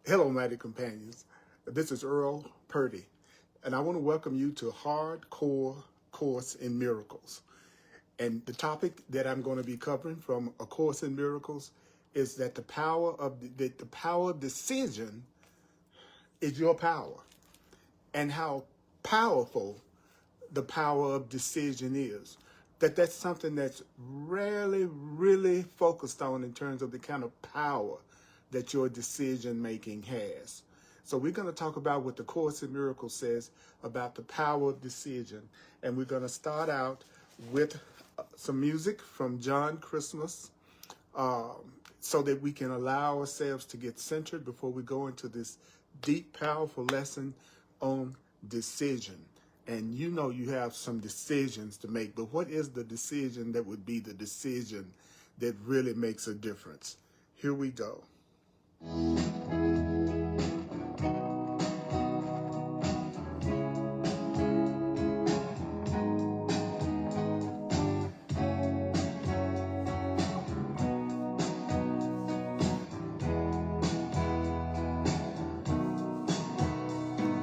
Hello, mighty companions. This is Earl Purdy, and I want to welcome you to Hardcore Course in Miracles. And the topic that I'm going to be covering from A Course in Miracles is that the power of decision is your power, and how powerful the power of decision is. That's something that's rarely really focused on in terms of the kind of power that your decision making has. So we're going to talk about what the Course in Miracles says about the power of decision. And we're going to start out with some music from John Christmas, so that we can allow ourselves to get centered before we go into this deep, powerful lesson on decision. And you know you have some decisions to make, but what is the decision that would be the decision that really makes a difference? Here we go.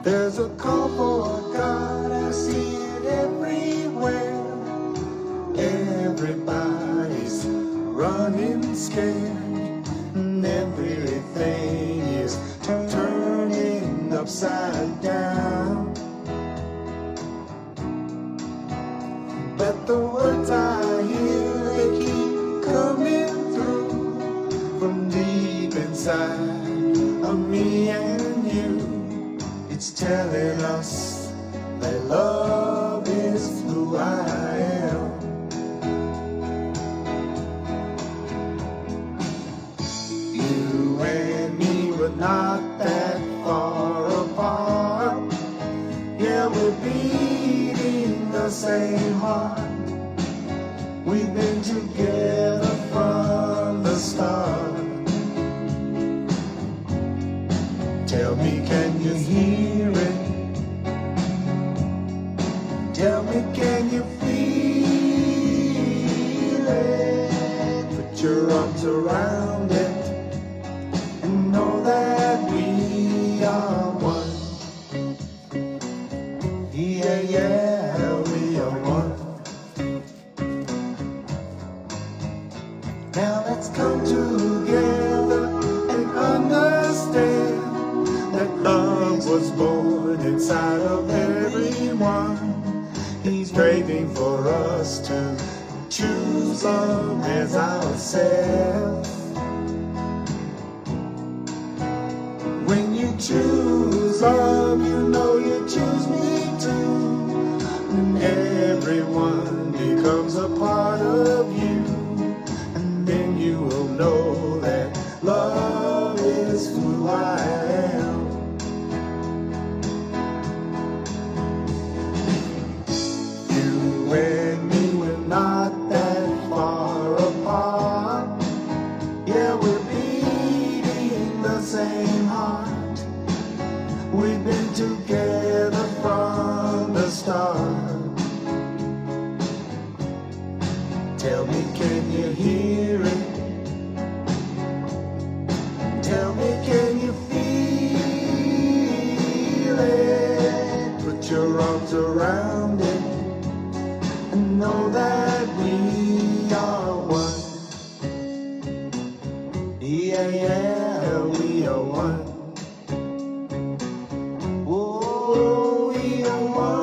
There's a call for God, I see it everywhere. Everybody's running scared, and everything is turning upside down. But the words I hear, they keep coming through from deep inside of me and you. It's telling us that love is who I am. You and me were not that far apart. Yeah, we're beating the same heart. We've been together from the start. Tell me, can you hear it? Tell me, can you feel it? Put your arms around it and know that we are one. Yeah, yeah, we are one. Now let's come together and understand that love was born inside of everyone. He's craving for us to choose love as ourselves. When you choose love, you know you choose me too. And everyone becomes a part of you. And then you will know that love is who I am. You and me, we're not that far apart. Yeah, we're beating the same heart. We've been together from the start. Tell me, can you hear it? Tell me, can you feel it? Put your arms around it and know that we are one. Yeah, yeah, we are one. Oh, we are one.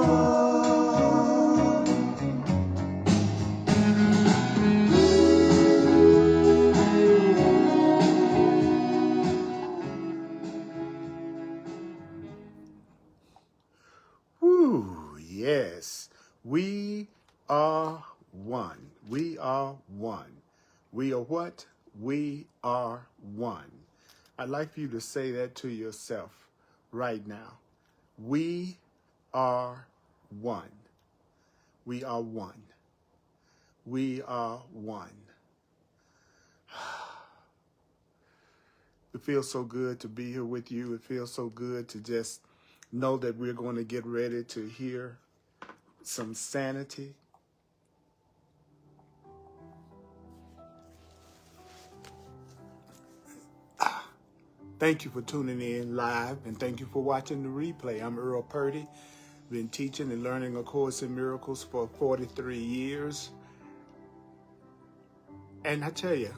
Woo, yes, we are one. We are one. We are what? We are one. I'd like for you to say that to yourself right now. We are one. We are one. We are one. It feels so good to be here with you. It feels so good to just know that we're going to get ready to hear some sanity. Thank you for tuning in live, and thank you for watching the replay. I'm Earl Purdy. Been teaching and learning A Course in Miracles for 43 years. And I tell you,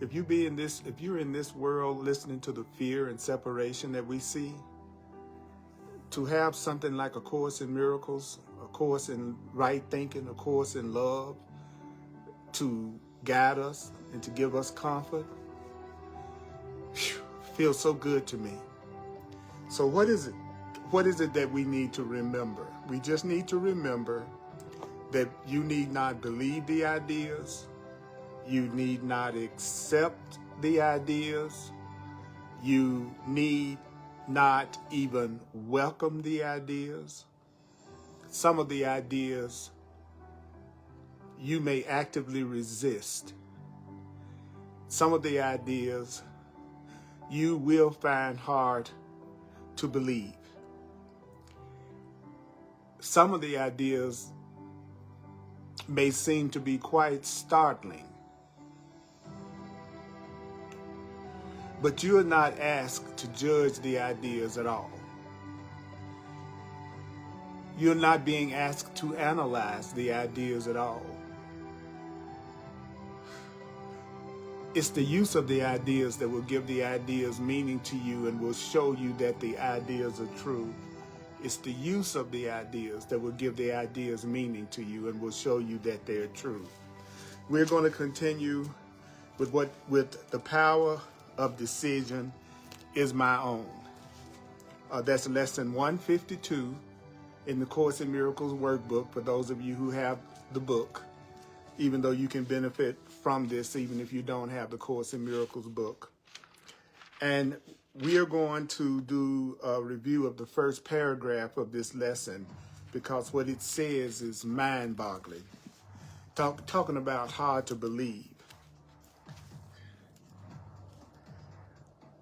if you're in this world listening to the fear and separation that we see, to have something like A Course in Miracles, A Course in Right Thinking, A Course in Love, to guide us and to give us comfort, feels so good to me. So what is it? What is it that we need to remember? We just need to remember that you need not believe the ideas. You need not accept the ideas. You need not even welcome the ideas. Some of the ideas you may actively resist. Some of the ideas you will find hard to believe. Some of the ideas may seem to be quite startling, but you are not asked to judge the ideas at all. You're not being asked to analyze the ideas at all. It's the use of the ideas that will give the ideas meaning to you and will show you that the ideas are true. It's the use of the ideas that will give the ideas meaning to you and will show you that they're true. We're going to continue with the power of decision is my own. That's lesson 152 in the Course in Miracles workbook for those of you who have the book, even though you can benefit from this even if you don't have the Course in Miracles book. And we are going to do a review of the first paragraph of this lesson because what it says is mind-boggling. Talking about hard to believe.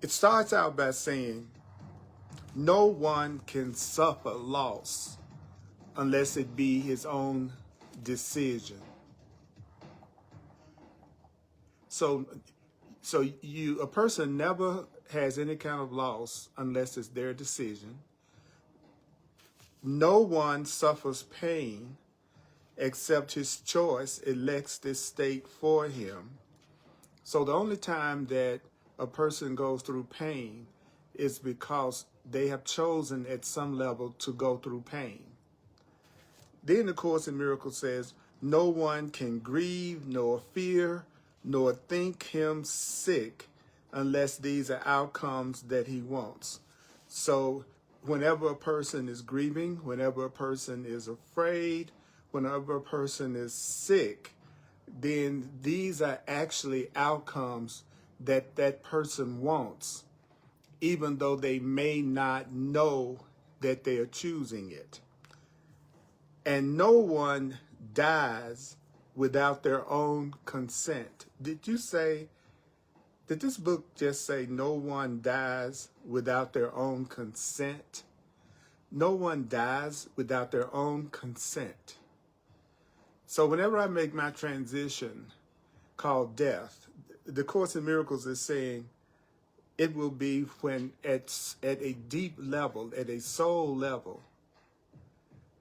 It starts out by saying, no one can suffer loss unless it be his own decision. So a person never has any kind of loss unless it's their decision. No one suffers pain except his choice elects this state for him. So the only time that a person goes through pain is because they have chosen at some level to go through pain. Then the Course in Miracles says, no one can grieve, nor fear, nor think him sick unless these are outcomes that he wants. So whenever a person is grieving, whenever a person is afraid, whenever a person is sick, then these are actually outcomes that that person wants, even though they may not know that they are choosing it. And no one dies without their own consent. Did this book just say no one dies without their own consent? No one dies without their own consent. So whenever I make my transition called death, the Course in Miracles is saying it will be when at a deep level, at a soul level,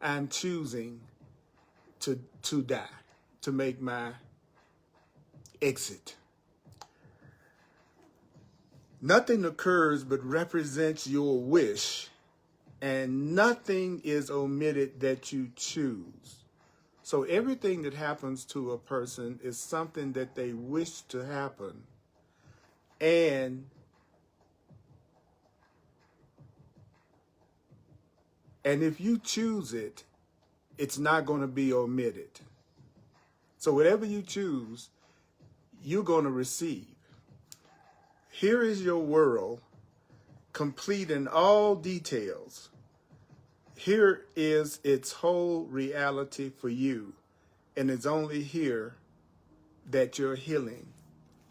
I'm choosing to die, to make my exit. Nothing occurs but represents your wish, and nothing is omitted that you choose. So everything that happens to a person is something that they wish to happen, and if you choose it, it's not going to be omitted. So whatever you choose, you're going to receive. Here is your world, complete in all details. Here is its whole reality for you, and it's only here that your healing,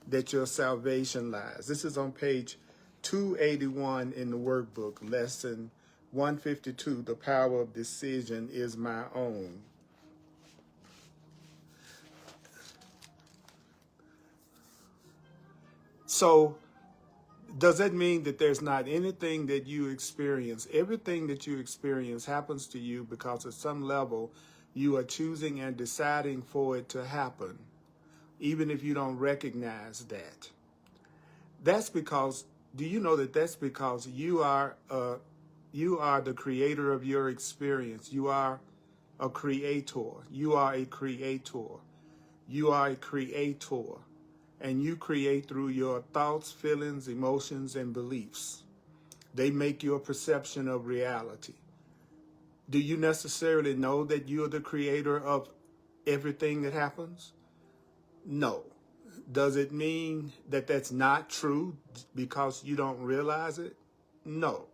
that your salvation lies. This is on page 281 in the workbook, lesson 152, the power of decision is my own. So Does that mean that there's not anything that you experience? Everything that you experience happens to you because at some level you are choosing and deciding for it to happen, even if you don't recognize that. That's because, do you know that that's because you are the creator of your experience. You are a creator. You are a creator. You are a creator. And you create through your thoughts, feelings, emotions, and beliefs. They make your perception of reality. Do you necessarily know that you're the creator of everything that happens? No. Does it mean that that's not true because you don't realize it? No.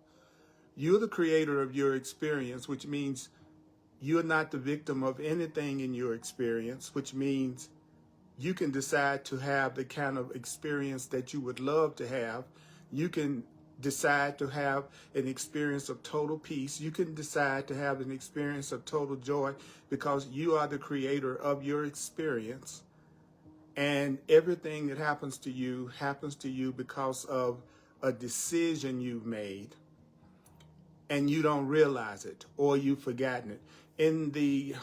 You're the creator of your experience, which means you're not the victim of anything in your experience, which means you can decide to have the kind of experience that you would love to have. You can decide to have an experience of total peace. You can decide to have an experience of total joy because you are the creator of your experience. And everything that happens to you because of a decision you've made and you don't realize it or you've forgotten it. In the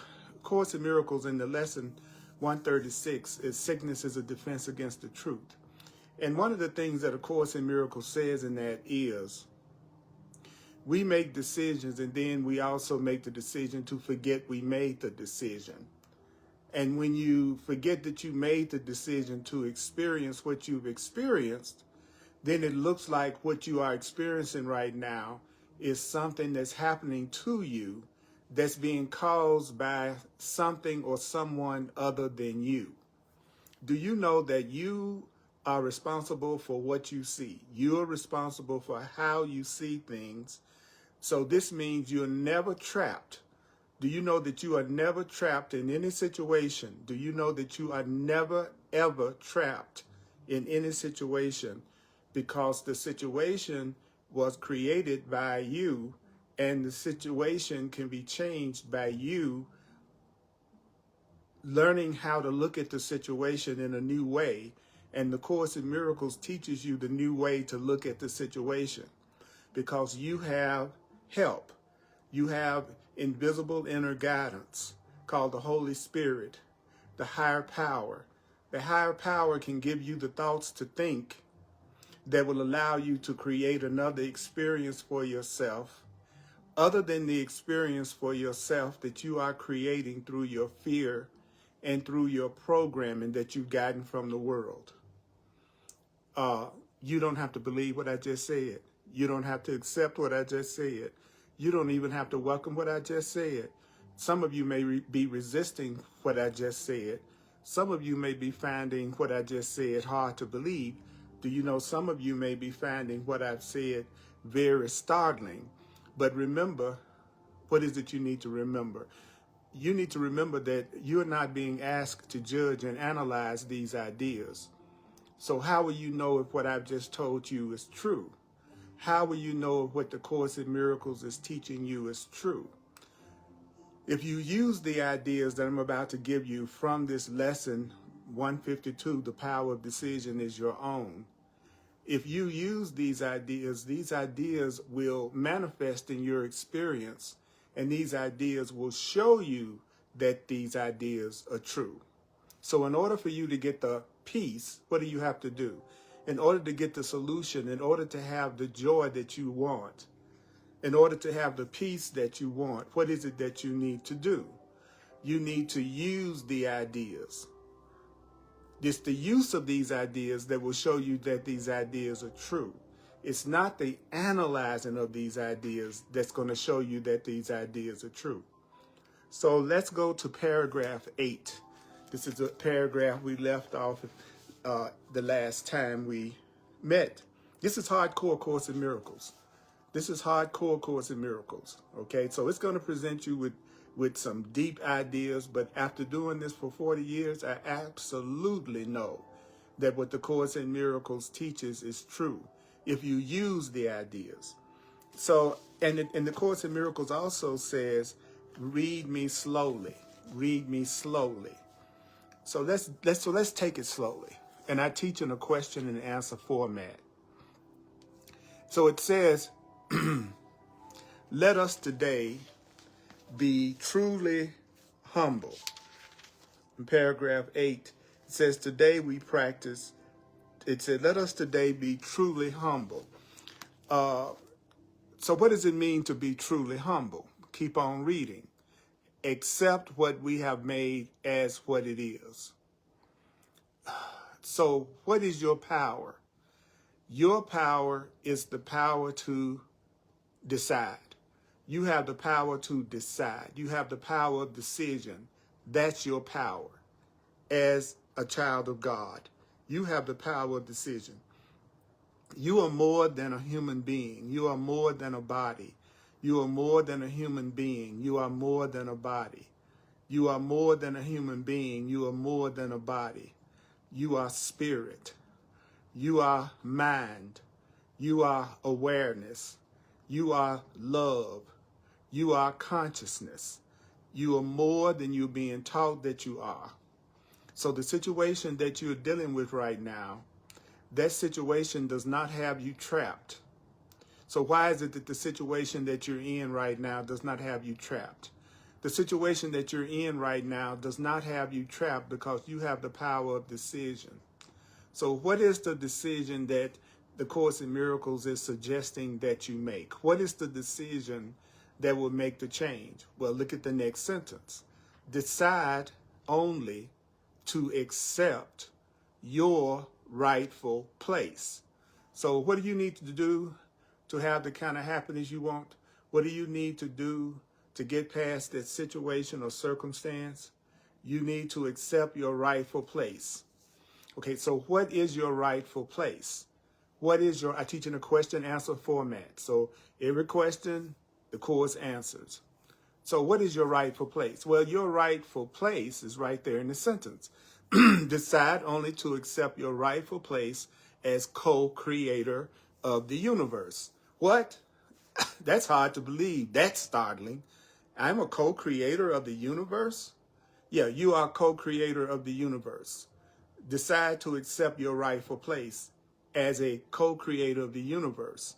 Course in Miracles, in the lesson 136, is sickness is a defense against the truth. And one of the things that A Course in Miracles says in that is, we make decisions and then we also make the decision to forget we made the decision. And when you forget that you made the decision to experience what you've experienced, then it looks like what you are experiencing right now is something that's happening to you that's being caused by something or someone other than you. Do you know that you are responsible for what you see? You're responsible for how you see things. So this means you're never trapped. Do you know that you are never trapped in any situation? Do you know that you are never, ever trapped in any situation because the situation was created by you and the situation can be changed by you learning how to look at the situation in a new way. And the Course in Miracles teaches you the new way to look at the situation because you have help. You have invisible inner guidance called the Holy Spirit, the higher power. The higher power can give you the thoughts to think that will allow you to create another experience for yourself other than the experience for yourself that you are creating through your fear and through your programming that you've gotten from the world. You don't have to believe what I just said. You don't have to accept what I just said. You don't even have to welcome what I just said. Some of you may be resisting what I just said. Some of you may be finding what I just said hard to believe. Do you know some of you may be finding what I've said very startling? But remember, what is it you need to remember? You need to remember that you're not being asked to judge and analyze these ideas. So how will you know if what I've just told you is true? How will you know if what the Course in Miracles is teaching you is true? If you use the ideas that I'm about to give you from this lesson 152, the power of decision is your own. If you use these ideas will manifest in your experience, and these ideas will show you that these ideas are true. So in order for you to get the peace, what do you have to do? In order to get the solution, in order to have the joy that you want, in order to have the peace that you want, what is it that you need to do? You need to use the ideas. It's the use of these ideas that will show you that these ideas are true. It's not the analyzing of these ideas that's going to show you that these ideas are true. So let's go to paragraph 8. This is a paragraph we left off the last time we met. This is hardcore Course in Miracles. This is hardcore Course in Miracles. Okay, so it's going to present you with some deep ideas, but after doing this for 40 years, I absolutely know that what the Course in Miracles teaches is true if you use the ideas. So, and the Course in Miracles also says, read me slowly, read me slowly. So let's take it slowly. And I teach in a question and answer format. So it says, let us today be truly humble. In paragraph 8, it says, today we practice, it said, let us today be truly humble. So what does it mean to be truly humble? Keep on reading. Accept what we have made as what it is. So what is your power? Your power is the power to decide. You have the power to decide. You have the power of decision. That's your power as a child of God. You have the power of decision. You are more than a human being. You are more than a body. You are more than a human being. You are more than a body. You are more than a human being. You are more than a body. You are spirit. You are mind. You are awareness. You are love. You are consciousness. You are more than you're being taught that you are. So the situation that you're dealing with right now, that situation does not have you trapped. So why is it that the situation that you're in right now does not have you trapped? The situation that you're in right now does not have you trapped because you have the power of decision. So what is the decision that the Course in Miracles is suggesting that you make? What is the decision that will make the change? Well, look at the next sentence. Decide only to accept your rightful place. So what do you need to do to have the kind of happiness you want? What do you need to do to get past that situation or circumstance? You need to accept your rightful place. Okay, so what is your rightful place? What is I teach in a question-answer format. So every question, the Course answers. So what is your rightful place? Well, your rightful place is right there in the sentence. Decide only to accept your rightful place as co-creator of the universe. What? That's hard to believe. That's startling. I'm a co-creator of the universe? Yeah, you are co-creator of the universe. Decide to accept your rightful place as a co-creator of the universe.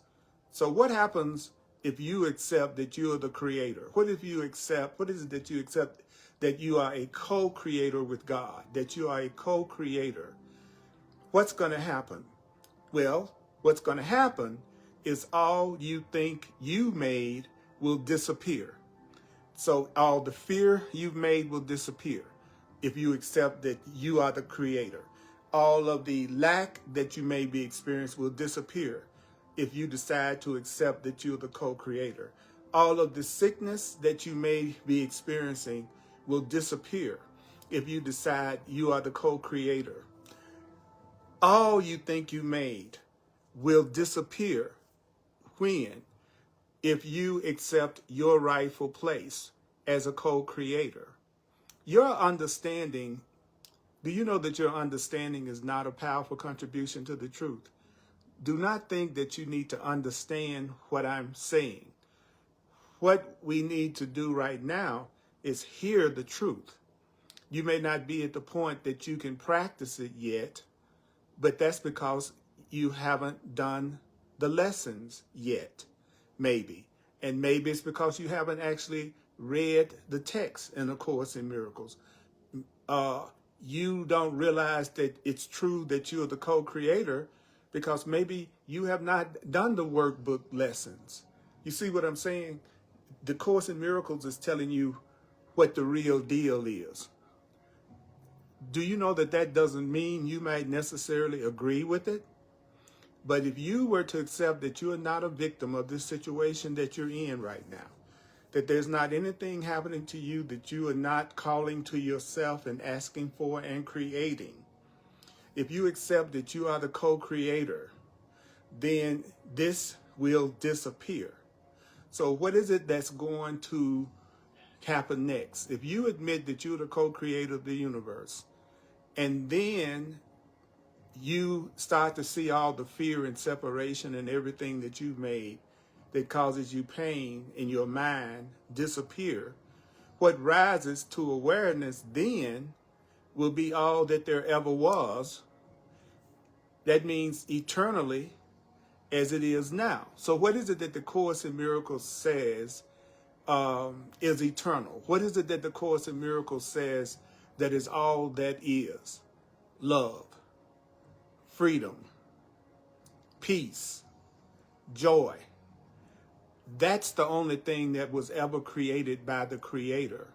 So what happens if you accept that you are the creator? What is it that you accept that you are a co-creator with God, that you are a co-creator? What's going to happen? Well, what's going to happen is all you think you made will disappear. So all the fear you've made will disappear if you accept that you are the creator. All of the lack that you may be experiencing will disappear if you decide to accept that you're the co-creator. All of the sickness that you may be experiencing will disappear if you decide you are the co-creator. All you think you made will disappear when? If you accept your rightful place as a co-creator. Your understanding, do you know that your understanding is not a powerful contribution to the truth? Do not think that you need to understand what I'm saying. What we need to do right now is hear the truth. You may not be at the point that you can practice it yet, but that's because you haven't done the lessons yet, maybe. And maybe it's because you haven't actually read the text in A Course in Miracles. You don't realize that it's true that you're the co-creator because maybe you have not done the workbook lessons. You see what I'm saying? The Course in Miracles is telling you what the real deal is. Do you know that that doesn't mean you might necessarily agree with it? But if you were to accept that you are not a victim of this situation that you're in right now, that there's not anything happening to you that you are not calling to yourself and asking for and creating, if you accept that you are the co-creator, then this will disappear. So what is it that's going to happen next? If you admit that you're the co-creator of the universe, and then you start to see all the fear and separation and everything that you've made that causes you pain in your mind disappear, what rises to awareness then will be all that there ever was. That means eternally as it is now. So what is it that the Course in Miracles says is eternal? What is it that the Course in Miracles says that is all that is? Love, freedom, peace, joy. That's the only thing that was ever created by the Creator.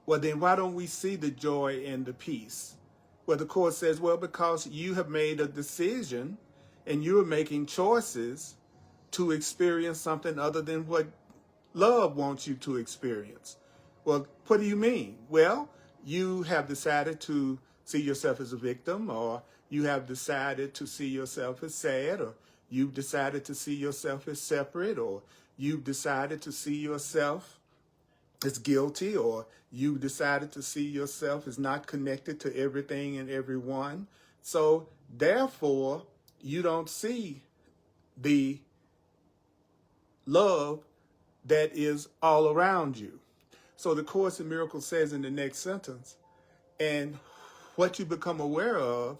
Well, then why don't we see the joy and the peace? Well, the Course says, well, because you have made a decision and you're making choices to experience something other than what love wants you to experience. Well, what do you mean? Well, you have decided to see yourself as a victim, or you have decided to see yourself as sad, or you've decided to see yourself as separate, or you've decided to see yourself as guilty, or you decided to see yourself as not connected to everything and everyone. So therefore, you don't see the love that is all around you. So the Course in Miracles says in the next sentence, and what you become aware of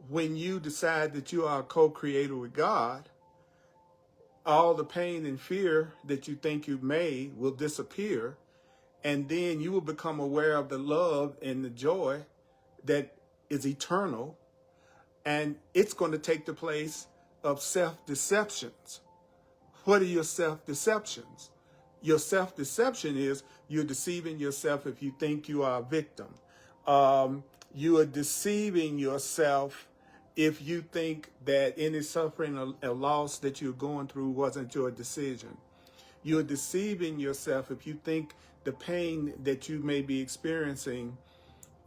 when you decide that you are a co-creator with God, all the pain and fear that you think you've made will disappear, and then you will become aware of the love and the joy that is eternal, and it's going to take the place of self-deceptions. What are your self-deceptions? Your self-deception is you're deceiving yourself if you think you are a victim. You are deceiving yourself if you think that any suffering or loss that you're going through wasn't your decision. You're deceiving yourself if you think the pain that you may be experiencing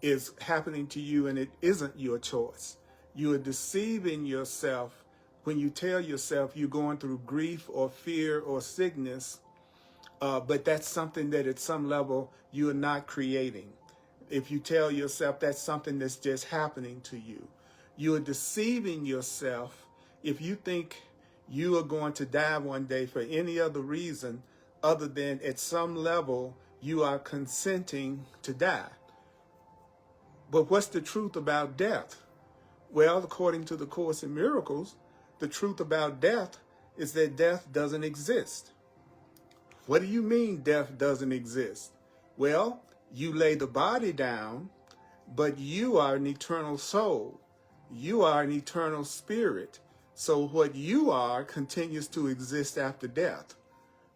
is happening to you and it isn't your choice. You are deceiving yourself when you tell yourself you're going through grief or fear or sickness, but that's something that at some level you are not creating. If you tell yourself that's something that's just happening to you, you are deceiving yourself if you think you are going to die one day for any other reason other than at some level you are consenting to die. But what's the truth about death? Well, according to the Course in Miracles, the truth about death is that death doesn't exist. What do you mean death doesn't exist? Well, you lay the body down, but you are an eternal soul. You are an eternal spirit. So what you are continues to exist after death.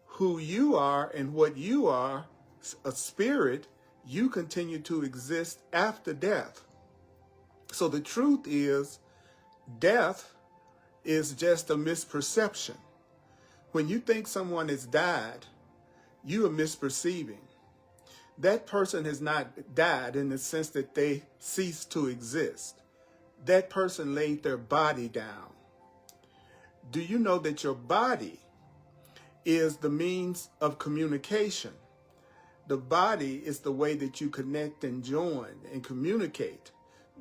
Who you are and what you are, a spirit, you continue to exist after death. So the truth is, death is just a misperception. When you think someone has died, you are misperceiving. That person has not died in the sense that they ceased to exist. That person laid their body down. Do you know that your body is the means of communication? The body is the way that you connect and join and communicate.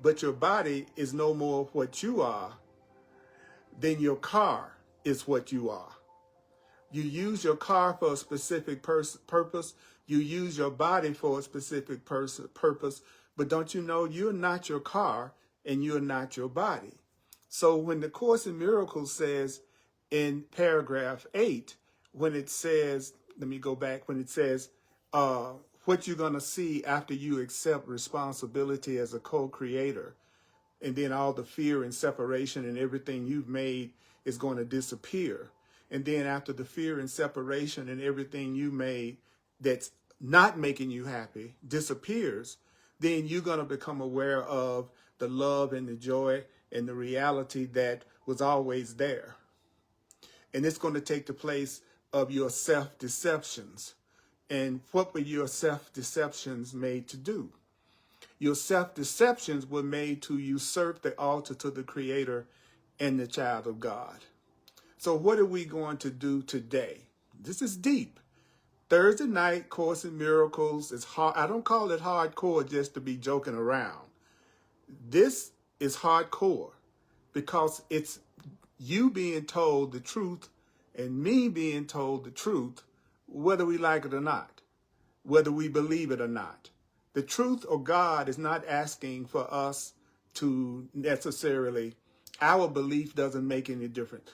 But your body is no more what you are than your car is what you are. You use your car for a specific purpose. You use your body for a specific purpose. But don't you know you're not your car and you're not your body? So when the Course in Miracles says in paragraph 8, when it says, let me go back, when it says, what you're going to see after you accept responsibility as a co-creator, and then all the fear and separation and everything you've made is going to disappear. And then after the fear and separation and everything you made that's not making you happy disappears, then you're going to become aware of the love and the joy and the reality that was always there. And it's going to take the place of your self-deceptions. And what were your self-deceptions made to do? Your self-deceptions were made to usurp the altar to the Creator and the child of God. So what are we going to do today? This is deep. Thursday night Course in Miracles is hard. I don't call it hardcore just to be joking around. This is hardcore because it's you being told the truth and me being told the truth, whether we like it or not, whether we believe it or not. The truth of God is not asking for us to necessarily Our belief doesn't make any difference.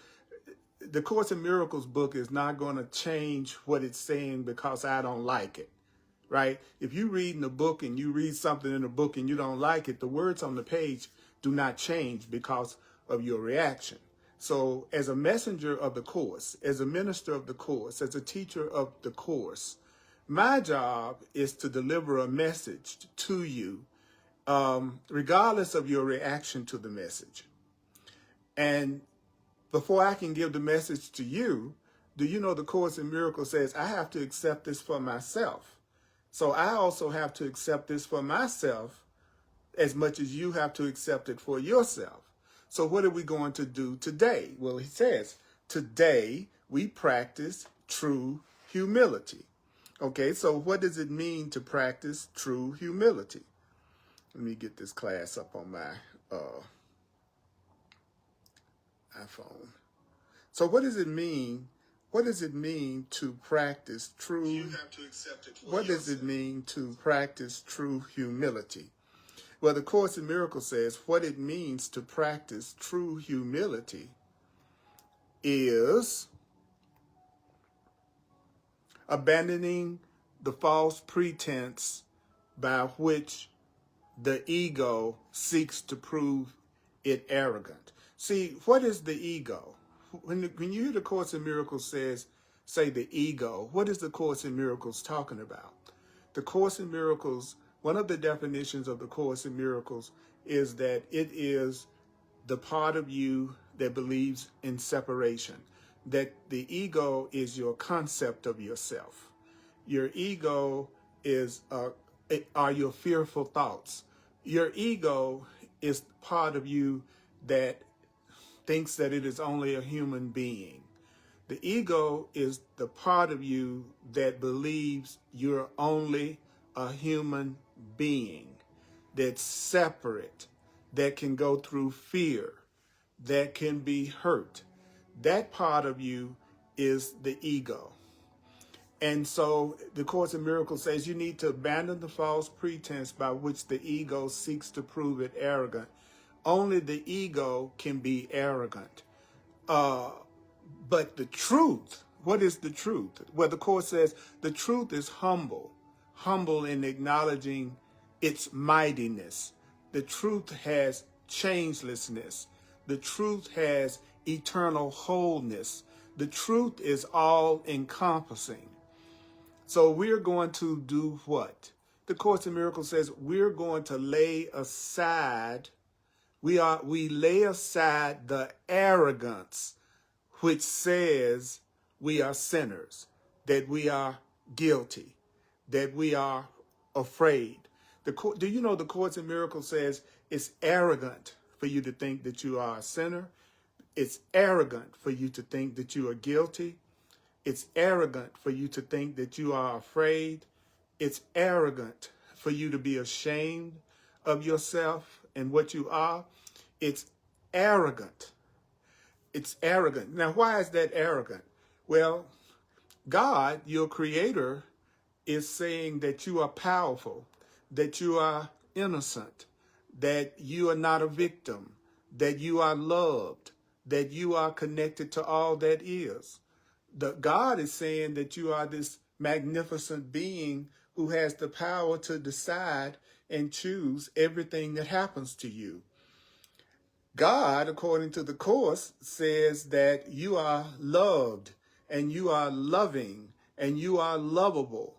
The Course in Miracles book is not going to change what it's saying because I don't like it, right? If you read in the book and you read something in the book and you don't like it, the words on the page do not change because of your reaction. So as a messenger of the Course, as a minister of the Course, as a teacher of the Course, my job is to deliver a message to you, regardless of your reaction to the message. And before I can give the message to you, do you know the Course in Miracles says I have to accept this for myself. So I also have to accept this for myself as much as you have to accept it for yourself. So what are we going to do today? Well, he says, today we practice true humility. Okay, so what does it mean to practice true humility? Let me get this class up on my iPhone. So what does it mean? What does it mean to practice true? You have to accept it for what yourself. Does it mean to practice true humility? Well, the Course in Miracles says what it means to practice true humility is abandoning the false pretense by which the ego seeks to prove it arrogant. See, what is the ego? When you hear the Course in Miracles say the ego, what is the Course in Miracles talking about? The Course in Miracles, one of the definitions of the Course in Miracles is that it is the part of you that believes in separation, that the ego is your concept of yourself. Your ego are your fearful thoughts. Your ego is part of you that thinks that it is only a human being. The ego is the part of you that believes you're only a human being, that's separate, that can go through fear, that can be hurt. That part of you is the ego. And so the Course in Miracles says you need to abandon the false pretense by which the ego seeks to prove it arrogant. Only the ego can be arrogant. But the truth, what is the truth? Well, the Course says the truth is humble in acknowledging its mightiness. The truth has changelessness. The truth has eternal wholeness. The truth is all-encompassing. So we're going to do what? The Course in Miracles says we're going to lay aside, we lay aside the arrogance which says we are sinners, that we are guilty, that we are afraid. Do you know the Course in Miracles says it's arrogant for you to think that you are a sinner? It's arrogant for you to think that you are guilty. It's arrogant for you to think that you are afraid. It's arrogant for you to be ashamed of yourself and what you are. It's arrogant. It's arrogant. Now, why is that arrogant? Well, God, your creator, is saying that you are powerful, that you are innocent, that you are not a victim, that you are loved, that you are connected to all that is. God is saying that you are this magnificent being who has the power to decide and choose everything that happens to you. God, according to the Course, says that you are loved and you are loving and you are lovable.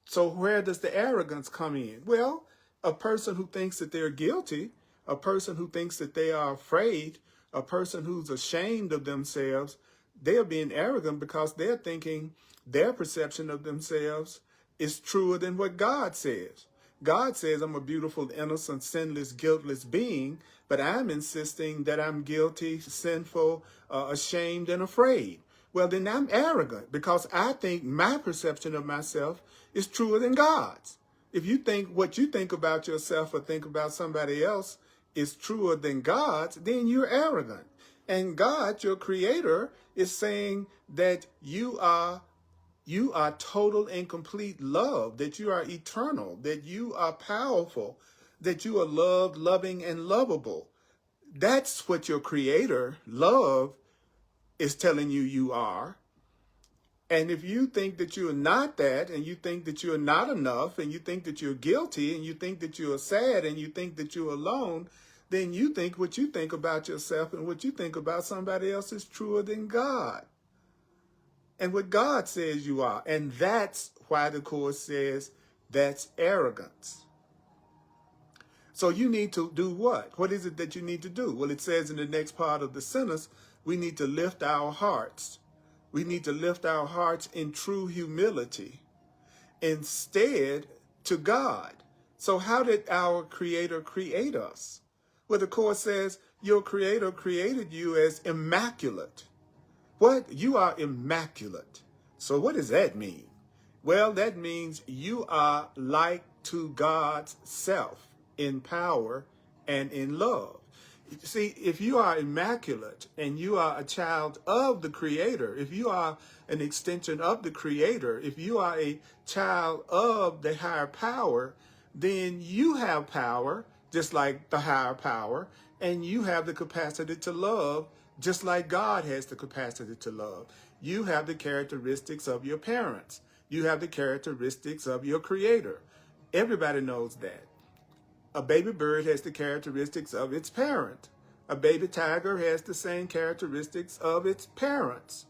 So where does the arrogance come in? Well, a person who thinks that they're guilty, a person who thinks that they are afraid, a person who's ashamed of themselves, they're being arrogant because they're thinking their perception of themselves is truer than what God says. God says I'm a beautiful, innocent, sinless, guiltless being, but I'm insisting that I'm guilty, sinful, ashamed, and afraid. Well, then I'm arrogant because I think my perception of myself is truer than God's. If you think what you think about yourself or think about somebody else is truer than God's, then you're arrogant. And God, your creator, is saying that you are total and complete love, that you are eternal, that you are powerful, that you are loved, loving, and lovable. That's what your creator, love, is telling you you are. And if you think that you're not that, and you think that you're not enough, and you think that you're guilty, and you think that you're sad, and you think that you're alone, then you think what you think about yourself and what you think about somebody else is truer than God and what God says you are. And that's why the Course says that's arrogance. So you need to do what? What is it that you need to do? Well, it says in the next part of the sentence, we need to lift our hearts. We need to lift our hearts in true humility instead to God. So how did our Creator create us? Well, the Course says your Creator created you as immaculate. What? You are immaculate. So what does that mean? Well, that means you are like to God's self in power and in love. See, if you are immaculate and you are a child of the Creator, if you are an extension of the Creator, if you are a child of the higher power, then you have power just like the higher power, and you have the capacity to love just like God has the capacity to love. You have the characteristics of your parents. You have the characteristics of your Creator. Everybody knows that. A baby bird has the characteristics of its parent. A baby tiger has the same characteristics of its parents.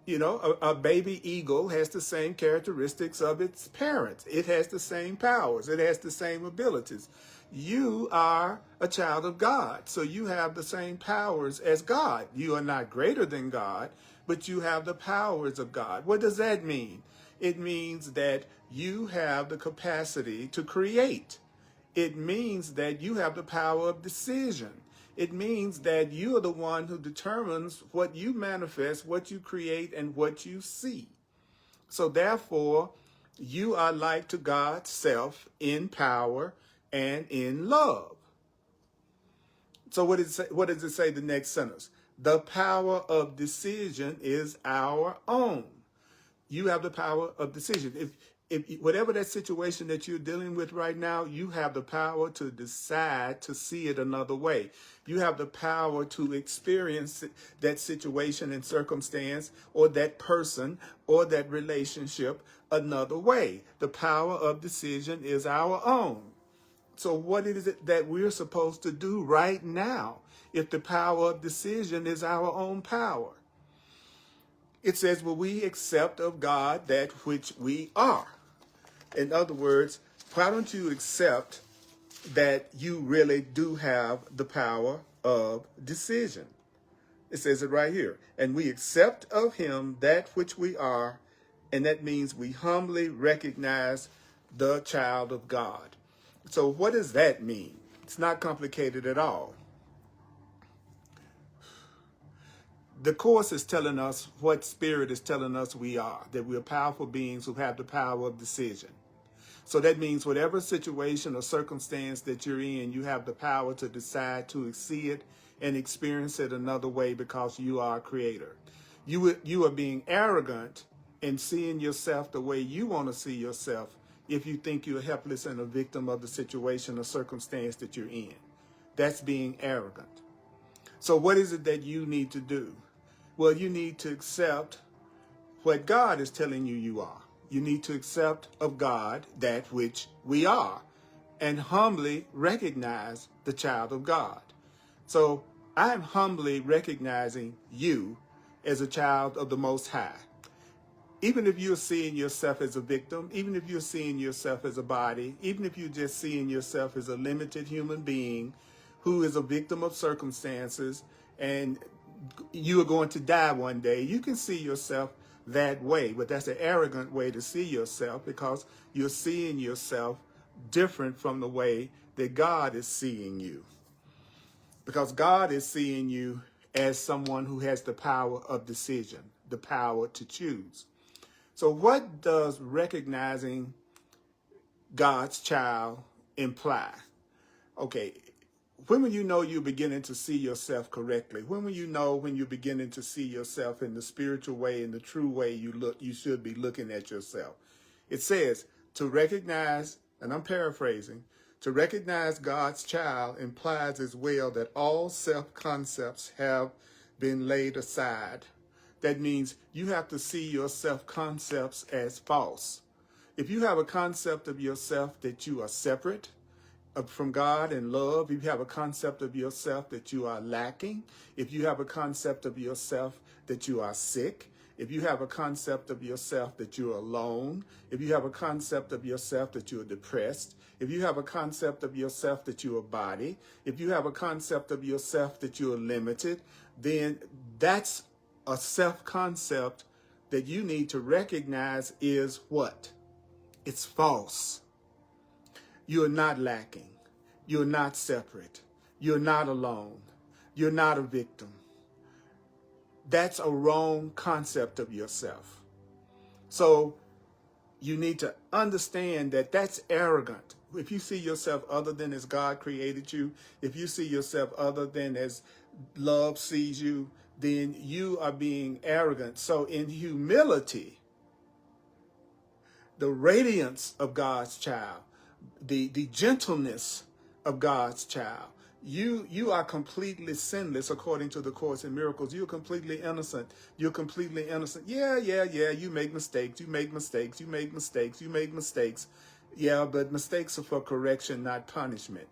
You know, a baby eagle has the same characteristics of its parents. It has the same powers. It has the same abilities. You are a child of God, so you have the same powers as God. You are not greater than God, but you have the powers of God. What does that mean? It means that you have the capacity to create. It means that you have the power of decision. It means that you are the one who determines what you manifest, what you create, and what you see. So therefore, you are like to God's self in power and in love. So what does it say the next sentence? The power of decision is our own. You have the power of decision. If whatever that situation that you're dealing with right now, you have the power to decide to see it another way. You have the power to experience that situation and circumstance or that person or that relationship another way. The power of decision is our own. So what is it that we're supposed to do right now if the power of decision is our own power? It says, well, we accept of God that which we are. In other words, why don't you accept that you really do have the power of decision? It says it right here. And we accept of him that which we are, and that means we humbly recognize the child of God. So what does that mean? It's not complicated at all. The Course is telling us what Spirit is telling us we are, that we're powerful beings who have the power of decision. So that means whatever situation or circumstance that you're in, you have the power to decide to see it and experience it another way because you are a creator. You are being arrogant in seeing yourself the way you want to see yourself if you think you're helpless and a victim of the situation or circumstance that you're in. That's being arrogant. So what is it that you need to do? Well, you need to accept what God is telling you you are. You need to accept of God that which we are and humbly recognize the child of God. So I'm humbly recognizing you as a child of the Most High. Even if you're seeing yourself as a victim, even if you're seeing yourself as a body, even if you're just seeing yourself as a limited human being who is a victim of circumstances and you are going to die one day, you can see yourself that way. But that's an arrogant way to see yourself because you're seeing yourself different from the way that God is seeing you. Because God is seeing you as someone who has the power of decision, the power to choose. So what does recognizing God's child imply? Okay, when will you know you're beginning to see yourself correctly? When will you know when you're beginning to see yourself in the spiritual way, in the true way you should be looking at yourself? It says to recognize, and I'm paraphrasing, To recognize God's child implies as well that all self-concepts have been laid aside. That means you have to see your self-concepts as false. If you have a concept of yourself that you are separate from God and love, if you have a concept of yourself that you are lacking, if you have a concept of yourself that you are sick, if you have a concept of yourself that you're alone, if you have a concept of yourself that you're depressed, if you have a concept of yourself that you're a body, if you have a concept of yourself that you're limited, then that's a self-concept that you need to recognize is what? It's false. You're not lacking. You're not separate. You're not alone. You're not a victim. That's a wrong concept of yourself. So you need to understand that that's arrogant. If you see yourself other than as God created you, if you see yourself other than as love sees you, then you are being arrogant. So in humility, the radiance of God's child, the gentleness of God's child, you are completely sinless according to the Course in Miracles. You're completely innocent. You're completely innocent. Yeah. You make mistakes. You make mistakes. You make mistakes. You make mistakes. Yeah, but mistakes are for correction, not punishment.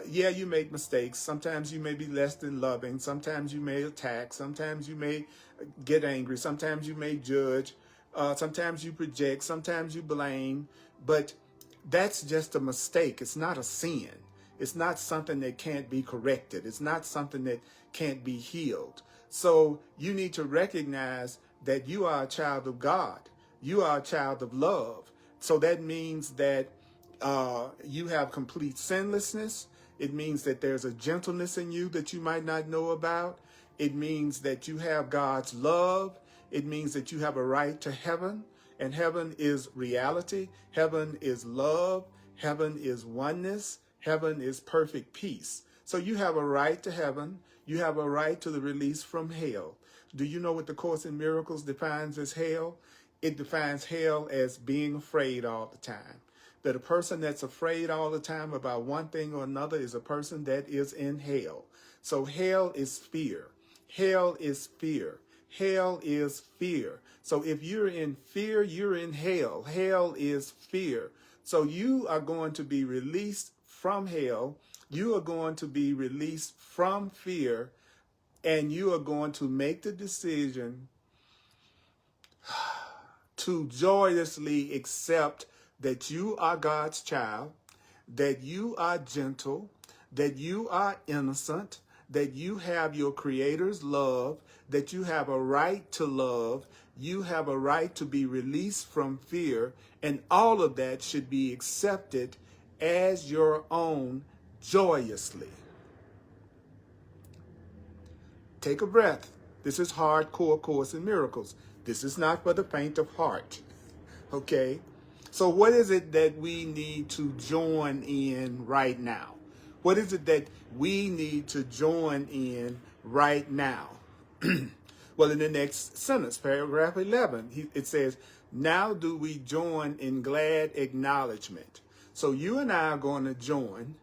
Yeah, you make mistakes. Sometimes you may be less than loving. Sometimes you may attack. Sometimes you may get angry. Sometimes you may judge. Sometimes you project. Sometimes you blame. But that's just a mistake. It's not a sin. It's not something that can't be corrected. It's not something that can't be healed. So you need to recognize that you are a child of God. You are a child of love. So that means that you have complete sinlessness. It means that there's a gentleness in you that you might not know about. It means that you have God's love. It means that you have a right to heaven. And heaven is reality. Heaven is love. Heaven is oneness. Heaven is perfect peace. So you have a right to heaven. You have a right to the release from hell. Do you know what the Course in Miracles defines as hell? It defines hell as being afraid all the time. That a person that's afraid all the time about one thing or another is a person that is in hell. So hell is fear. Hell is fear. Hell is fear. So if you're in fear, you're in hell. Hell is fear. So you are going to be released from hell. You are going to be released from fear, and you are going to make the decision to joyously accept that you are God's child, that you are gentle, that you are innocent, that you have your Creator's love, that you have a right to love, you have a right to be released from fear, and all of that should be accepted as your own joyously. Take a breath. This is hardcore Course in Miracles. This is not for the faint of heart. Okay? So what is it that we need to join in right now? What is it that we need to join in right now? Well, in the next sentence, paragraph 11, it says, now do we join in glad acknowledgement. So you and I are going to join.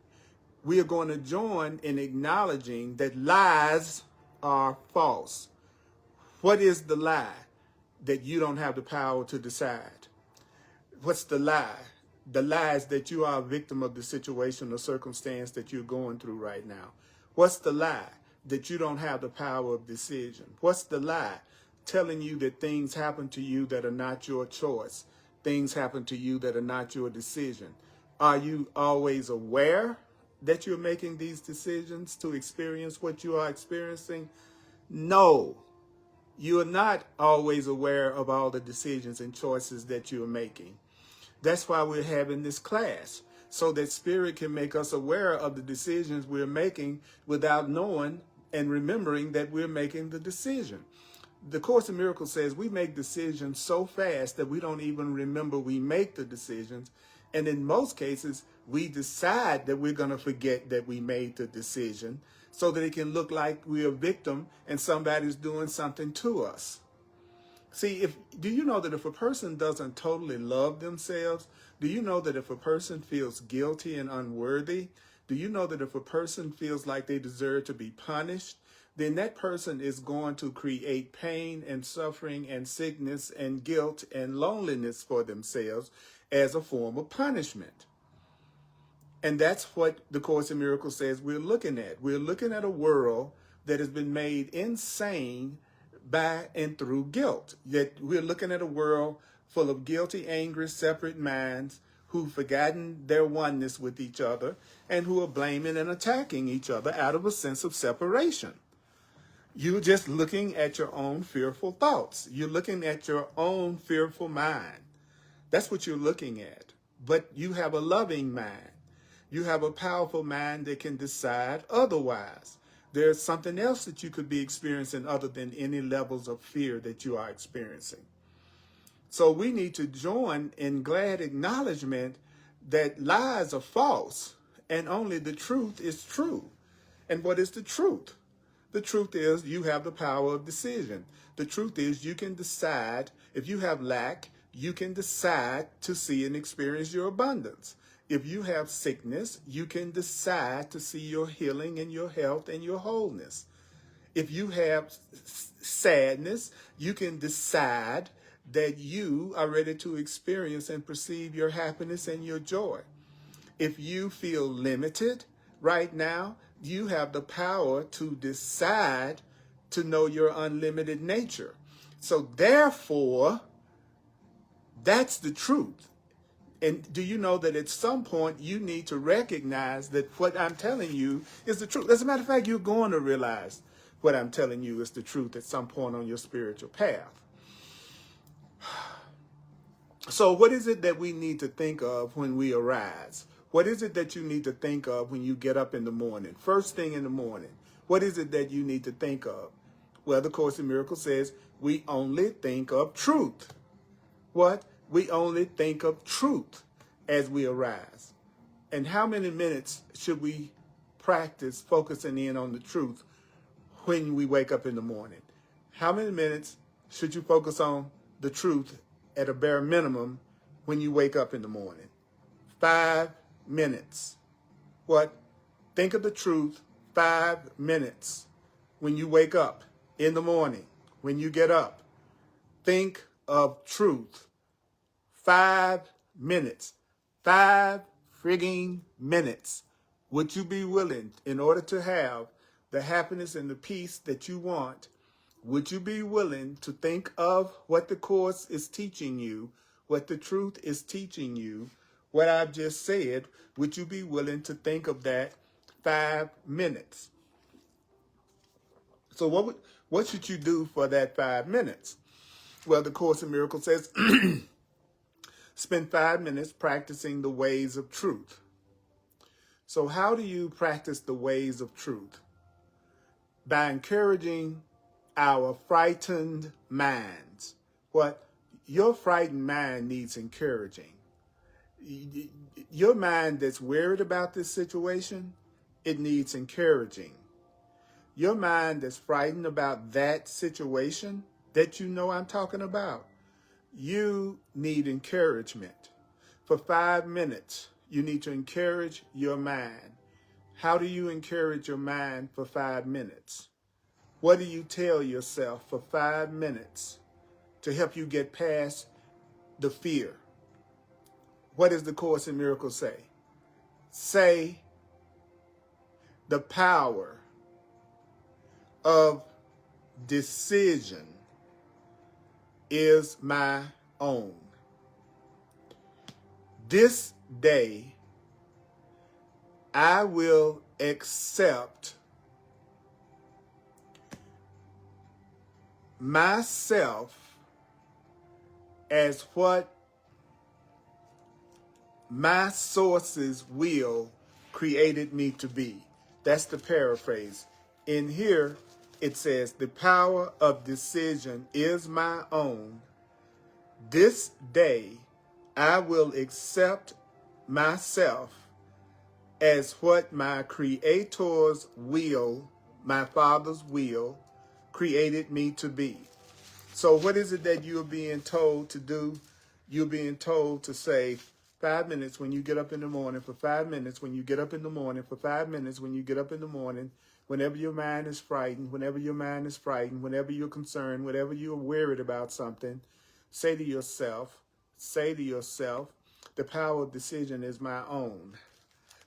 We are going to join in acknowledging that lies are false. What is the lie? That you don't have the power to decide. What's the lie? The lie is that you are a victim of the situation or circumstance that you're going through right now. What's the lie? That you don't have the power of decision. What's the lie? Telling you that things happen to you that are not your choice. Things happen to you that are not your decision. Are you always aware that you're making these decisions to experience what you are experiencing? No. You are not always aware of all the decisions and choices that you're making. That's why we're having this class, so that Spirit can make us aware of the decisions we're making without knowing and remembering that we're making the decision. The Course in Miracles says we make decisions so fast that we don't even remember we make the decisions. And in most cases, we decide that we're going to forget that we made the decision so that it can look like we're a victim and somebody's doing something to us. See, do you know that if a person doesn't totally love themselves, do you know that if a person feels guilty and unworthy, do you know that if a person feels like they deserve to be punished, then that person is going to create pain and suffering and sickness and guilt and loneliness for themselves as a form of punishment. And that's what the Course in Miracles says we're looking at. We're looking at a world that has been made insane by and through guilt. That we're looking at a world full of guilty, angry, separate minds who've forgotten their oneness with each other and who are blaming and attacking each other out of a sense of separation. You're just looking at your own fearful thoughts. You're looking at your own fearful mind. That's what you're looking at. But you have a loving mind. You have a powerful mind that can decide otherwise. There's something else that you could be experiencing other than any levels of fear that you are experiencing. So we need to join in glad acknowledgement that lies are false and only the truth is true. And what is the truth? The truth is you have the power of decision. The truth is you can decide. If you have lack, you can decide to see and experience your abundance. If you have sickness, you can decide to see your healing and your health and your wholeness. If you have sadness, you can decide that you are ready to experience and perceive your happiness and your joy. If you feel limited right now, you have the power to decide to know your unlimited nature. So therefore, that's the truth. And do you know that at some point you need to recognize that what I'm telling you is the truth? As a matter of fact, you're going to realize what I'm telling you is the truth at some point on your spiritual path. So what is it that we need to think of when we arise? What is it that you need to think of when you get up in the morning? First thing in the morning, what is it that you need to think of? Well, the Course in Miracles says we only think of truth. What? We only think of truth as we arise. And how many minutes should we practice focusing in on the truth when we wake up in the morning? How many minutes should you focus on the truth at a bare minimum when you wake up in the morning? 5 minutes. What? Think of the truth 5 minutes when you wake up in the morning, when you get up. Think of truth. 5 minutes. 5 frigging minutes. Would you be willing, in order to have the happiness and the peace that you want, would you be willing to think of what the Course is teaching you, what the truth is teaching you, what I've just said? Would you be willing to think of that 5 minutes? So what should you do for that 5 minutes? Well, the Course in Miracles says, spend 5 minutes practicing the ways of truth. So how do you practice the ways of truth? By encouraging our frightened minds. What? Your frightened mind needs encouraging. Your mind that's worried about this situation, it needs encouraging. Your mind that's frightened about that situation that you know I'm talking about, you need encouragement. For 5 minutes, you need to encourage your mind. How do you encourage your mind for 5 minutes? What do you tell yourself for 5 minutes to help you get past the fear? What does the Course in Miracles say? Say, the power of decision is my own. This day, I will accept myself as what my source's will created me to be. That's the paraphrase. In here, it says, the power of decision is my own. This day, I will accept myself as what my Creator's will, my Father's will, created me to be. So what is it that you're being told to do? You're being told to say 5 minutes when you get up in the morning, for 5 minutes when you get up in the morning, for 5 minutes when you get up in the morning, whenever your mind is frightened, whenever you're concerned, whenever you're worried about something, say to yourself, the power of decision is my own.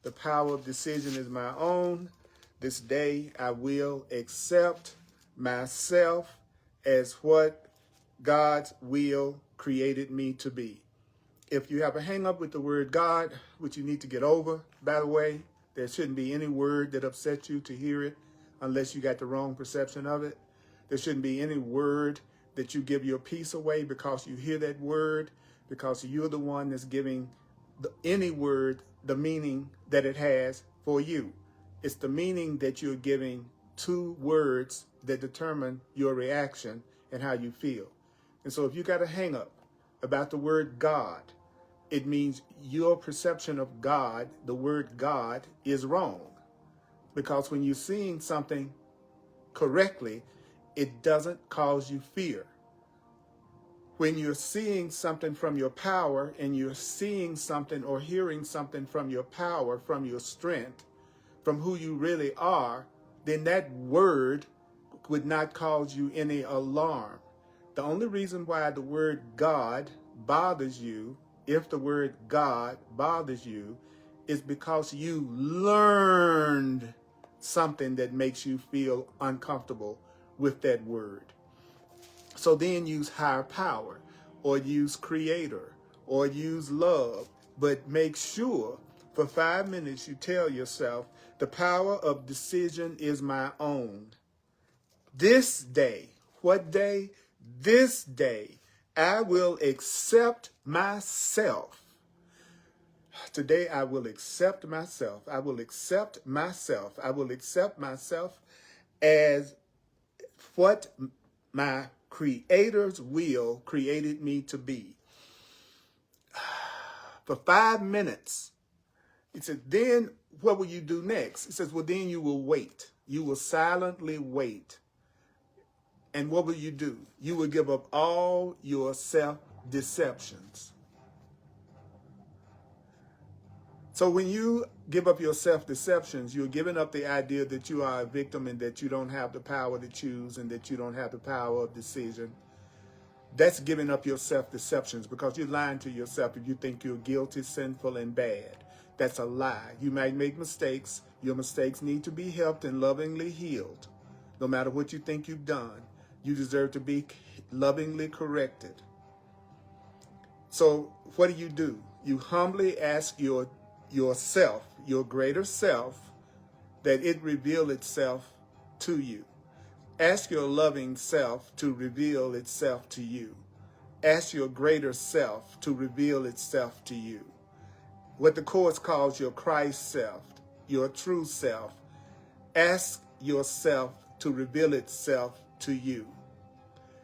The power of decision is my own. This day I will accept myself as what God's will created me to be. If you have a hang up with the word God, which you need to get over, by the way, there shouldn't be any word that upsets you to hear it unless you got the wrong perception of it. There shouldn't be any word that you give your peace away because you hear that word, because you're the one that's giving any word the meaning that it has for you. It's the meaning that you're giving to words that determine your reaction and how you feel. And so if you got a hang up about the word God, it means your perception of God, the word God, is wrong. Because when you're seeing something correctly, it doesn't cause you fear. When you're seeing something from your power and you're seeing something or hearing something from your power, from your strength, from who you really are, then that word would not cause you any alarm. The only reason why the word God bothers you, if the word God bothers you, is because you learned something that makes you feel uncomfortable with that word. So then use higher power, or use creator, or use love, but make sure for 5 minutes you tell yourself, the power of decision is my own. This day, what day? This day, I will accept myself. Today, I will accept myself. I will accept myself. I will accept myself as what my Creator's will created me to be. For 5 minutes, he said, then what will you do next? He says, well, then you will wait. You will silently wait. And what will you do? You will give up all your self-deceptions. So when you give up your self-deceptions, you're giving up the idea that you are a victim and that you don't have the power to choose and that you don't have the power of decision. That's giving up your self-deceptions, because you're lying to yourself if you think you're guilty, sinful, and bad. That's a lie. You might make mistakes. Your mistakes need to be helped and lovingly healed. No matter what you think you've done, you deserve to be lovingly corrected. So what do? You humbly ask yourself, your greater self, that it reveal itself to you. Ask your loving self to reveal itself to you. Ask your greater self to reveal itself to you. What the Course calls your Christ self, your true self. Ask yourself to reveal itself to you.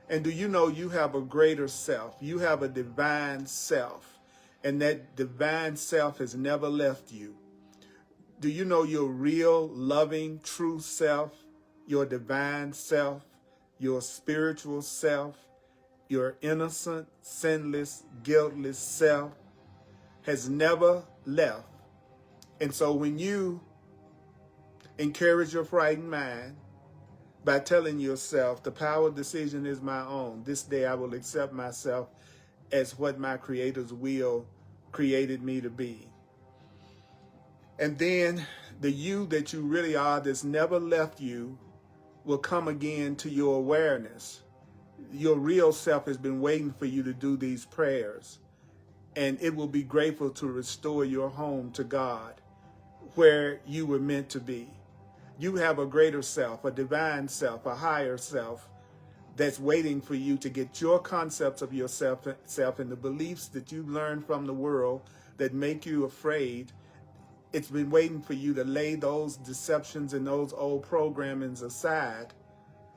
And do you know you have a greater self? You have a divine self, and that divine self has never left you. Do you know your real, loving, true self, your divine self, your spiritual self, your innocent, sinless, guiltless self has never left? And so when you encourage your frightened mind by telling yourself, the power of decision is my own, this day I will accept myself as what my Creator's will created me to be. And then the you that you really are that's never left you will come again to your awareness. Your real self has been waiting for you to do these prayers, and it will be grateful to restore your home to God where you were meant to be. You have a greater self, a divine self, a higher self that's waiting for you to get your concepts of yourself and the beliefs that you've learned from the world that make you afraid. It's been waiting for you to lay those deceptions and those old programmings aside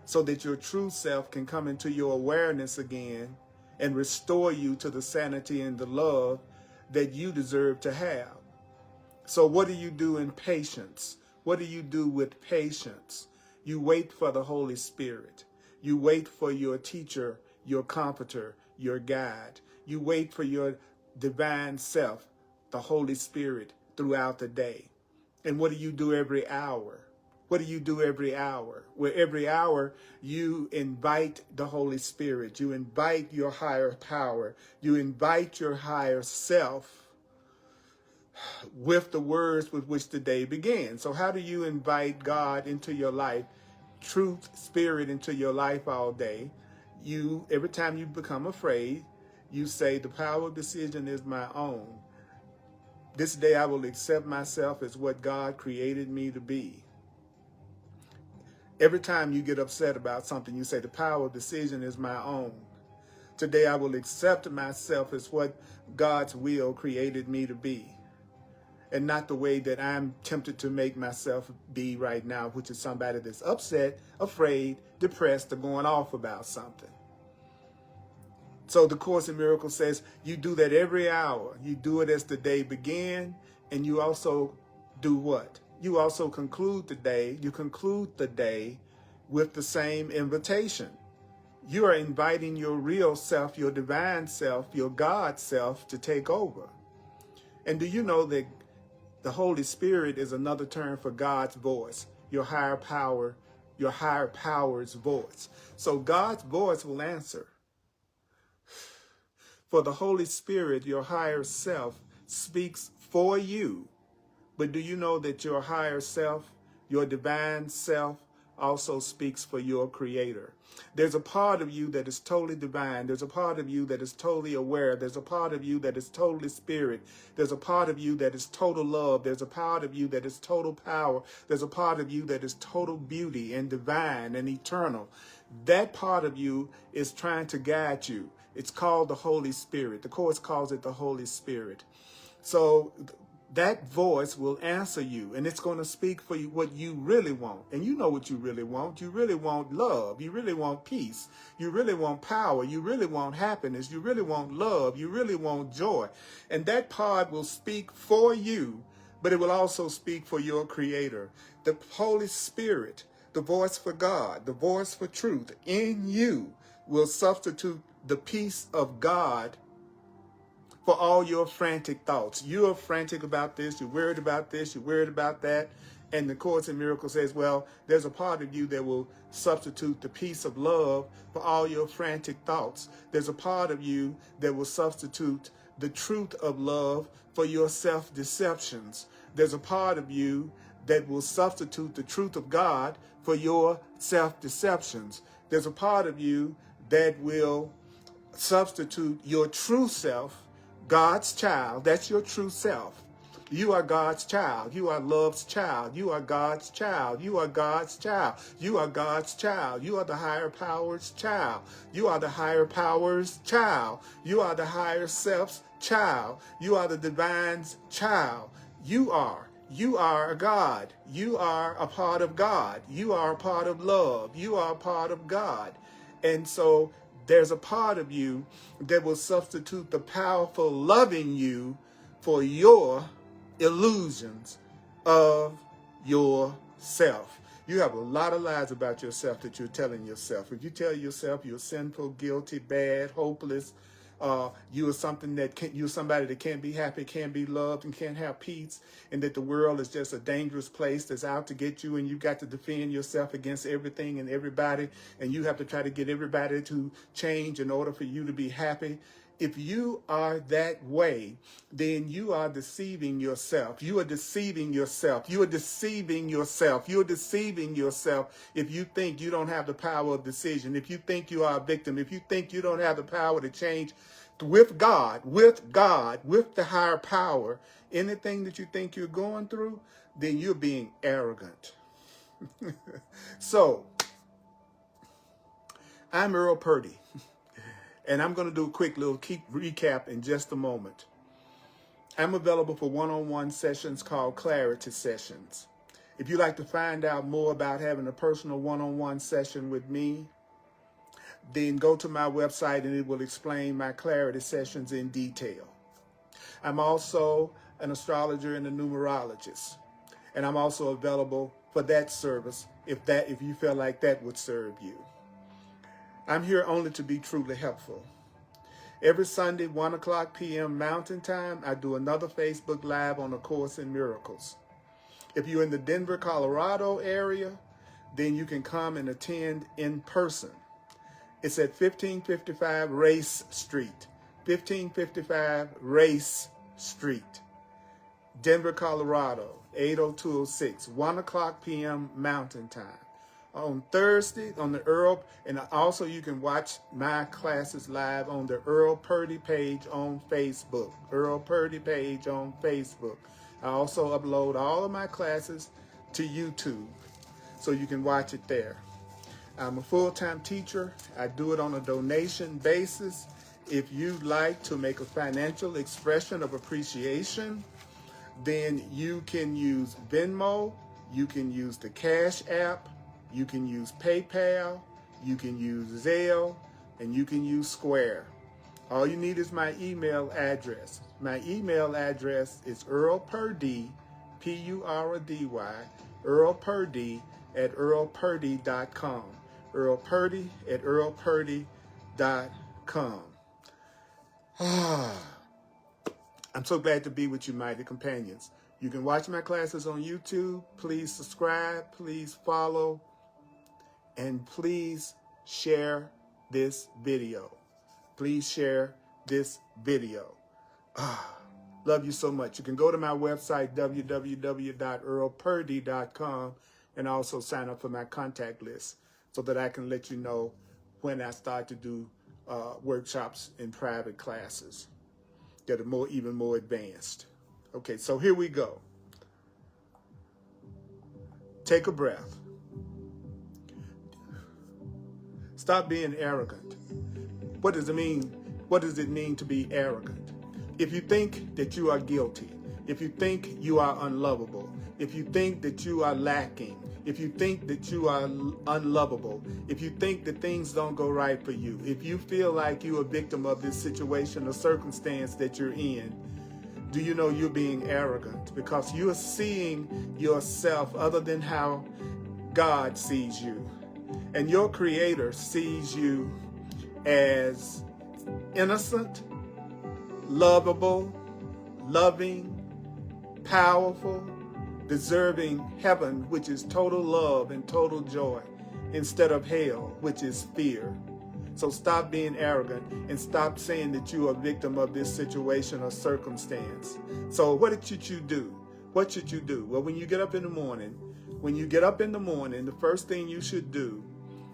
so that your true self can come into your awareness again and restore you to the sanity and the love that you deserve to have. So what do you do in patience? What do you do with patience? You wait for the Holy Spirit. You wait for your teacher, your comforter, your guide. You wait for your divine self, the Holy Spirit, throughout the day. And what do you do every hour? What do you do every hour? Well, every hour you invite the Holy Spirit. You invite your higher power. You invite your higher self with the words with which the day begins. So how do you invite God into your life, truth, spirit into your life all day? You, every time you become afraid, you say, the power of decision is my own. This day I will accept myself as what God created me to be. Every time you get upset about something, you say, the power of decision is my own. Today I will accept myself as what God's will created me to be, and not the way that I'm tempted to make myself be right now, which is somebody that's upset, afraid, depressed, or going off about something. So the Course in Miracles says you do that every hour. You do it as the day begins, and you also do what? You also conclude the day. You conclude the day with the same invitation. You are inviting your real self, your divine self, your God self to take over. And do you know that the Holy Spirit is another term for God's voice, your higher power, your higher power's voice. So God's voice will answer. For the Holy Spirit, your higher self, speaks for you. But do you know that your higher self, your divine self, also speaks for your Creator? There's a part of you that is totally divine. There's a part of you that is totally aware. There's a part of you that is totally spirit. There's a part of you that is total love. There's a part of you that is total power. There's a part of you that is total beauty and divine and eternal. That part of you is trying to guide you. It's called the Holy Spirit. The Course calls it the Holy Spirit. So that voice will answer you, and it's going to speak for you what you really want. And you know what you really want. You really want love. You really want peace. You really want power. You really want happiness. You really want love. You really want joy. And that part will speak for you, but it will also speak for your Creator. The Holy Spirit, the voice for God, the voice for truth in you will substitute the peace of God for all your frantic thoughts. You're frantic about this, you're worried about this, you're worried about that. And the Course in Miracles says, well, there's a part of you that will substitute the peace of love for all your frantic thoughts. There's a part of you that will substitute the truth of love for your self-deceptions. There's a part of you that will substitute the truth of God for your self-deceptions. There's a part of you that will substitute your true self, God's child. That's your true self. You are God's child. You are love's child. You are God's child. You are God's child. You are God's child. You are the higher power's child. You are the higher power's child. You are the higher self's child. You are the divine's child. You are a God. You are a part of God. You are a part of love. You are a part of God. And so there's a part of you that will substitute the powerful loving you for your illusions of yourself. You have a lot of lies about yourself that you're telling yourself. If you tell yourself you're sinful, guilty, bad, hopeless, you're somebody that can't be happy, can't be loved, and can't have peace, and that the world is just a dangerous place that's out to get you, and you got to defend yourself against everything and everybody, and you have to try to get everybody to change in order for you to be happy. If you are that way, then you are deceiving yourself. You are deceiving yourself. You are deceiving yourself. You are deceiving yourself if you think you don't have the power of decision, if you think you are a victim, if you think you don't have the power to change with God, with the higher power, anything that you think you're going through, then you're being arrogant. So, I'm Earl Purdy. And I'm going to do a quick little recap in just a moment. I'm available for one-on-one sessions called Clarity Sessions. If you'd like to find out more about having a personal one-on-one session with me, then go to my website and it will explain my Clarity Sessions in detail. I'm also an astrologer and a numerologist. And I'm also available for that service if you feel like that would serve you. I'm here only to be truly helpful. Every Sunday, 1 o'clock p.m. Mountain Time, I do another Facebook Live on A Course in Miracles. If you're in the Denver, Colorado area, then you can come and attend in person. It's at 1555 Race Street. 1555 Race Street. Denver, Colorado, 80206, 1 o'clock p.m. Mountain Time. On Thursday, on the Earl, and also you can watch my classes live on the Earl Purdy page on Facebook. Earl Purdy page on Facebook. I also upload all of my classes to YouTube, so you can watch it there. I'm a full-time teacher. I do it on a donation basis. If you'd like to make a financial expression of appreciation, then you can use Venmo, you can use the Cash App, you can use PayPal, you can use Zelle, and you can use Square. All you need is my email address. My email address is Earl Purdy, P-U-R-D-Y, Earl Purdy at earlpurdy.com. Earl Purdy at earlpurdy.com. I'm so glad to be with you, mighty companions. You can watch my classes on YouTube. Please subscribe, please follow, and please share this video. Please share this video. Love you so much. You can go to my website, www.earlpurdy.com, and also sign up for my contact list so that I can let you know when I start to do workshops in private classes that are even more advanced. Okay, so here we go. Take a breath. Stop being arrogant. What does it mean? What does it mean to be arrogant? If you think that you are guilty, if you think you are unlovable, if you think that you are lacking, if you think that you are unlovable, if you think that things don't go right for you, if you feel like you're a victim of this situation or circumstance that you're in, do you know you're being arrogant? Because you're seeing yourself other than how God sees you. And your Creator sees you as innocent, lovable, loving, powerful, deserving heaven, which is total love and total joy, instead of hell, which is fear. So stop being arrogant and stop saying that you are a victim of this situation or circumstance. So what should you do? What should you do? Well, when you get up in the morning, the first thing you should do,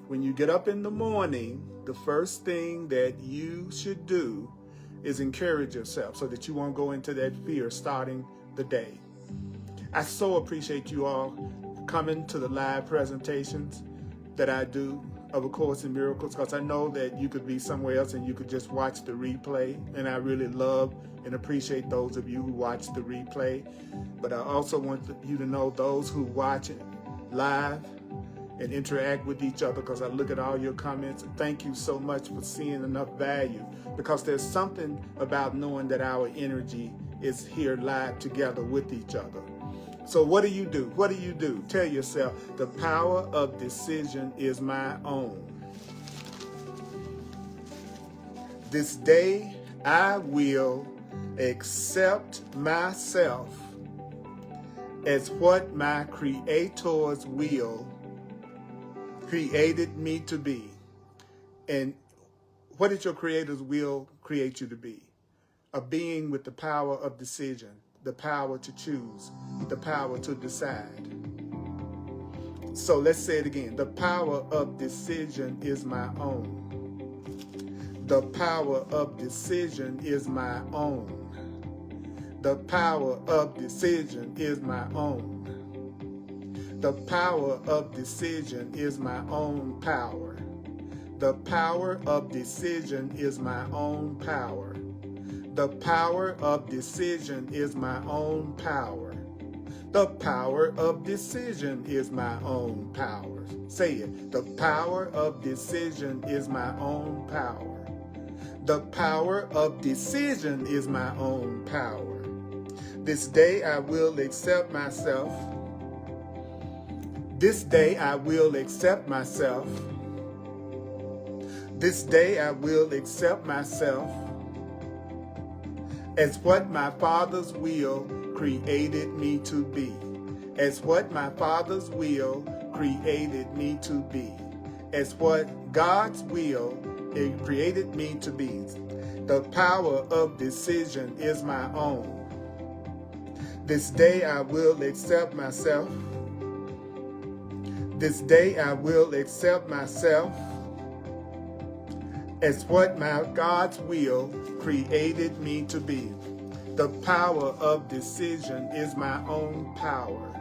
the first thing that you should do is encourage yourself so that you won't go into that fear starting the day. I so appreciate you all coming to the live presentations that I do of A Course in Miracles, because I know that you could be somewhere else and you could just watch the replay, and I really love and appreciate those of you who watch the replay. But I also want you to know those who watch it live and interact with each other, because I look at all your comments, and thank you so much for seeing enough value, because there's something about knowing that our energy is here live together with each other. So what do you do? What do you do? Tell yourself, the power of decision is my own. This day I will accept myself as what my Creator's will created me to be. And what did your Creator's will create you to be? A being with the power of decision, the power to choose, the power to decide. So let's say it again. The power of decision is my own. The power of decision is my own. The power of decision is my own. The power of decision is my own power. The power of decision is my own power. The power of decision is my own power. The power of decision is my own power. Say it. The power of decision is my own power. The power of decision is my own power. This day I will accept myself. This day I will accept myself. This day I will accept myself as what my Father's will created me to be. As what my Father's will created me to be. As what God's will created me to be. The power of decision is my own. This day I will accept myself. This day I will accept myself as what my God's will created me to be. The power of decision is my own power.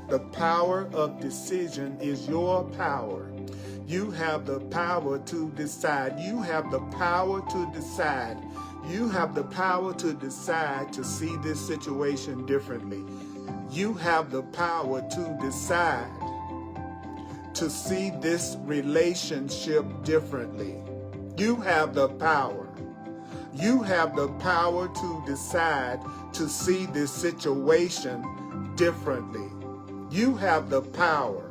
The power of decision is your power. You have the power to decide. You have the power to decide. You have the power to decide to see this situation differently. You have the power to decide to see this relationship differently. You have the power. You have the power to decide to see this situation differently. You have the power.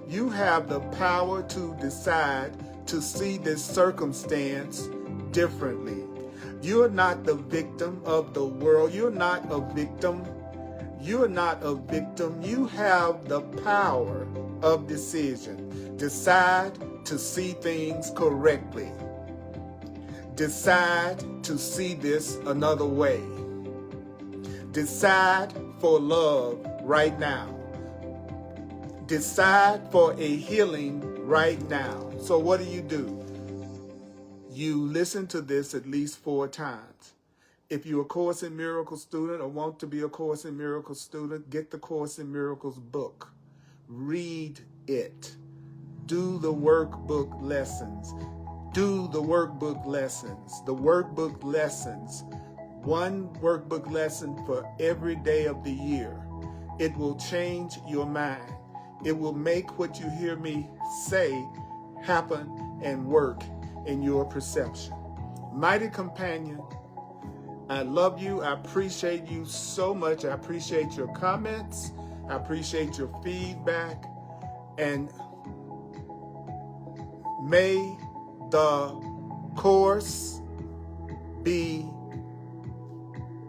You have the power to decide to see this circumstance differently. You're not the victim of the world. You're not a victim. You're not a victim. You have the power of decision. Decide to see things correctly. Decide to see this another way. Decide for love right now. Decide for a healing right now. So what do? You listen to this at least 4 times. If you're a Course in Miracles student or want to be a Course in Miracles student, get the Course in Miracles book. Read it. Do the workbook lessons. Do the workbook lessons. The workbook lessons. One workbook lesson for every day of the year. It will change your mind. It will make what you hear me say happen and work in your perception. Mighty companion, I love you. I appreciate you so much. I appreciate your comments. I appreciate your feedback. And may the Course be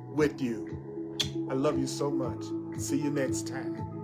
with you. I love you so much. See you next time.